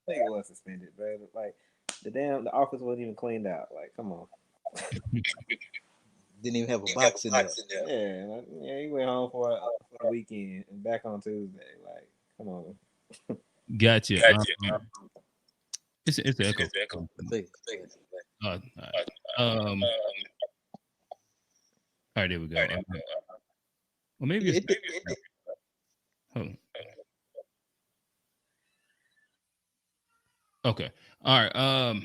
think it was suspended, bro. Like the office wasn't even cleaned out. Like, come on. Didn't even have a box in there. Yeah, like, yeah. He went home for the weekend and back on Tuesday. Like, come on. Gotcha. It's an echo. I think. All right. All right, there we go. Well, maybe Yeah, it's. Hold on. Okay. All right.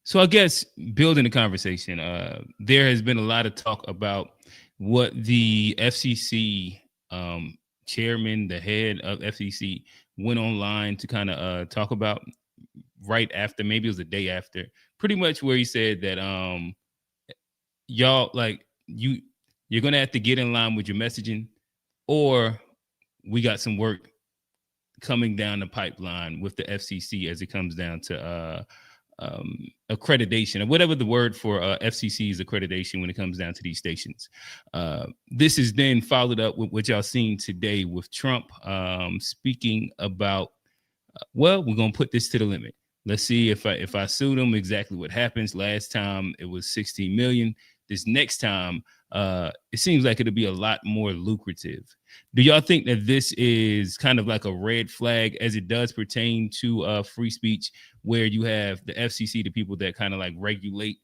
So I guess building the conversation, there has been a lot of talk about what the FCC chairman, the head of FCC, went online to kind of talk about right after, maybe it was the day after, pretty much where he said that y'all like you're gonna have to get in line with your messaging, or we got some work coming down the pipeline with the FCC as it comes down to accreditation, or whatever the word for FCC's accreditation when it comes down to these stations. This is then followed up with what y'all seen today with Trump speaking about, well, we're gonna put this to the limit. Let's see if I sue them, exactly what happens. Last time it was 16 million. This next time, it seems like it'll be a lot more lucrative. Do y'all think that this is kind of like a red flag as it does pertain to free speech, where you have the FCC, the people that kind of like regulate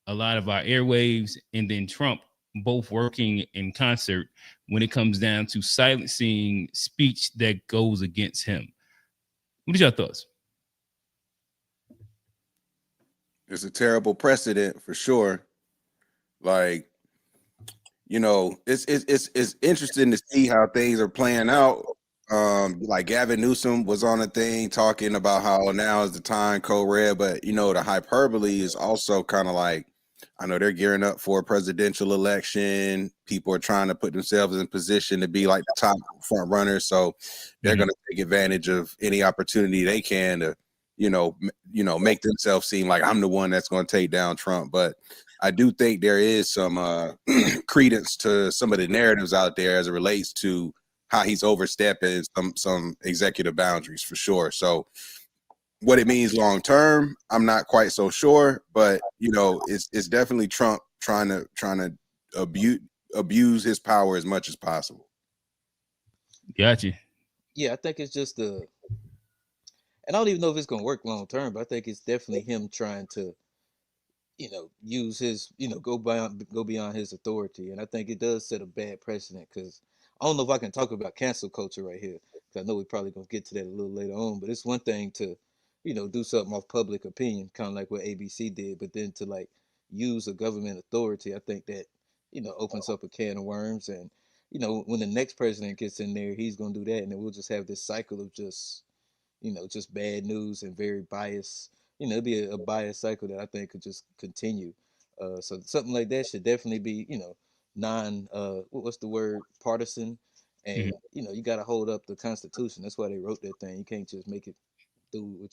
a lot of our airwaves, and then Trump, both working in concert when it comes down to silencing speech that goes against him? What are your thoughts? It's a terrible precedent for sure. Like, you know, it's interesting to see how things are playing out. Like Gavin Newsom was on a thing talking about how now is the time, code red, but you know, the hyperbole is also kind of like, I know they're gearing up for a presidential election. People are trying to put themselves in position to be like the top front runners, so they're going to take advantage of any opportunity they can to, you know, make themselves seem like I'm the one that's going to take down Trump. But I do think there is some credence to some of the narratives out there as it relates to how he's overstepping some executive boundaries for sure. So what it means long term, I'm not quite so sure, but you know, it's definitely Trump trying to abuse his power as much as possible. Gotcha. Yeah, I think it's just and I don't even know if it's gonna work long term, but I think it's definitely him trying to, use his, go beyond his authority, and I think it does set a bad precedent because I don't know if I can talk about cancel culture right here because I know we're probably gonna get to that a little later on, but it's one thing to, do something off public opinion, kind of like what ABC did, but then to like use a government authority, I think that opens up a can of worms, and when the next president gets in there, he's gonna do that, and then we'll just have this cycle of just bad news and very biased. It'd be a biased cycle that I think could just continue. So something like that should definitely be, non what's the word, partisan, and you got to hold up the Constitution. That's why they wrote that thing. You can't just make it do what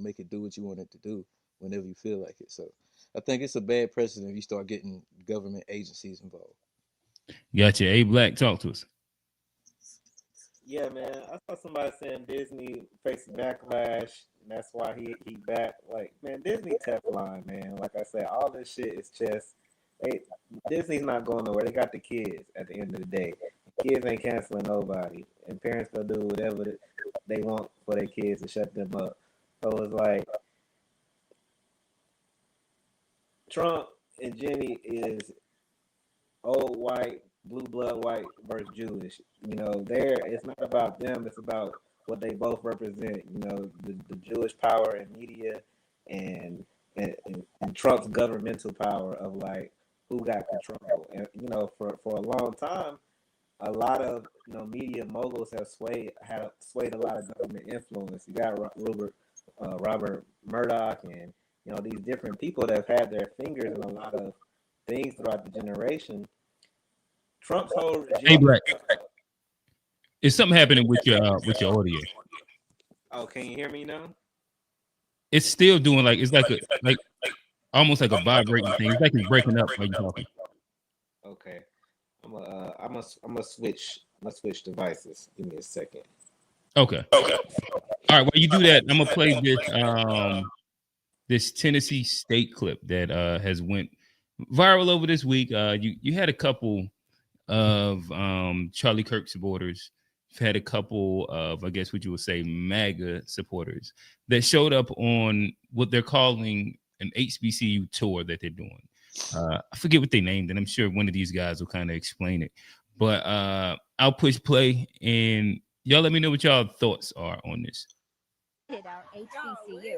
make it do what you want it to do whenever you feel like it. So I think it's a bad precedent if you start getting government agencies involved. Gotcha. A Black, talk to us. Yeah, man. I saw somebody saying Disney facing backlash, and that's why he back. Like, man, Disney Teflon, man. Like I said, all this shit is just Disney's not going nowhere. They got the kids at the end of the day. Kids ain't canceling nobody, and parents gonna do whatever they want for their kids to shut them up. So it's like Trump and Jenny is old white, blue blood white versus Jewish. It's not about them. It's about what they both represent. The Jewish power in media and, and Trump's governmental power of like who got control. And for a long time, a lot of media moguls have swayed a lot of government influence. You got Robert Murdoch and these different people that have had their fingers in a lot of things throughout the generation. Trump's whole regime. Hey, Black. Is something happening with your audio? Oh, can you hear me now? It's still doing it's like almost like a vibrating thing. It's like it's breaking up while you're talking. Okay, I'm gonna switch devices. Give me a second. Okay. All right, while you do that, I'm gonna play this Tennessee State clip that has went viral over this week. You had a couple of Charlie Kirk supporters. You've had a couple of, I guess what you would say, MAGA supporters that showed up on what they're calling an HBCU tour that they're doing. I forget what they named, and I'm sure one of these guys will kind of explain it. But I'll push play, and y'all let me know what y'all thoughts are on this. Our HBCU.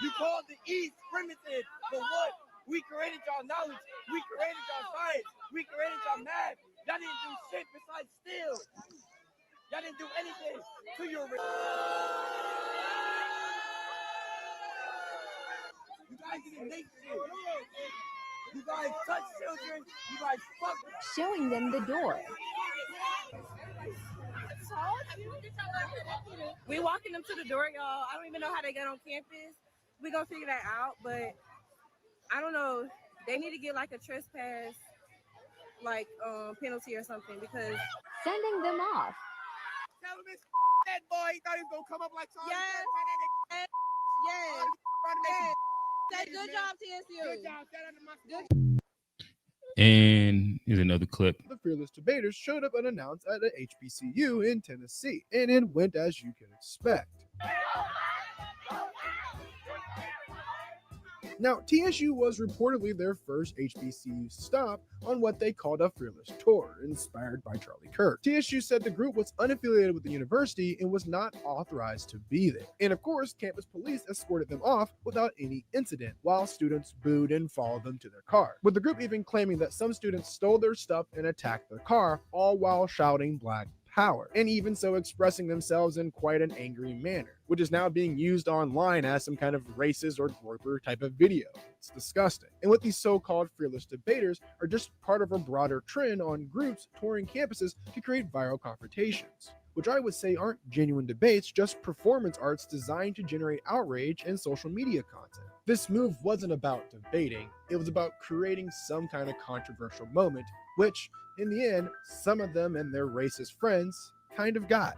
You called the East primitive, but what? We created y'all knowledge. We created y'all science. We created y'all math. Y'all didn't do shit besides steal. Y'all didn't do anything to your. You guys didn't make shit. You guys touch children. You guys fuck. Showing them the door. We walking them to the door, y'all. I don't even know how they got on campus. We gonna figure that out, but I don't know. They need to get like a trespass, like penalty or something because Sending them off. Tell him it's that boy. He thought he was gonna come up like Charlie. Yes. Say good job, TSU. Good job. Shout out to my good. And here's another clip. The fearless debaters showed up unannounced at an HBCU in Tennessee, and it went as you can expect. Now, TSU was reportedly their first HBCU stop on what they called a fearless tour, inspired by Charlie Kirk. TSU said the group was unaffiliated with the university and was not authorized to be there. And of course, campus police escorted them off without any incident, while students booed and followed them to their car, with the group even claiming that some students stole their stuff and attacked their car, all while shouting Black Power, and even so expressing themselves in quite an angry manner, which is now being used online as some kind of racist or groper type of video. It's disgusting. And what these so-called fearless debaters are just part of a broader trend on groups touring campuses to create viral confrontations, which I would say aren't genuine debates, just performance arts designed to generate outrage and social media content. This move wasn't about debating, it was about creating some kind of controversial moment, which, in the end, some of them and their racist friends kind of got.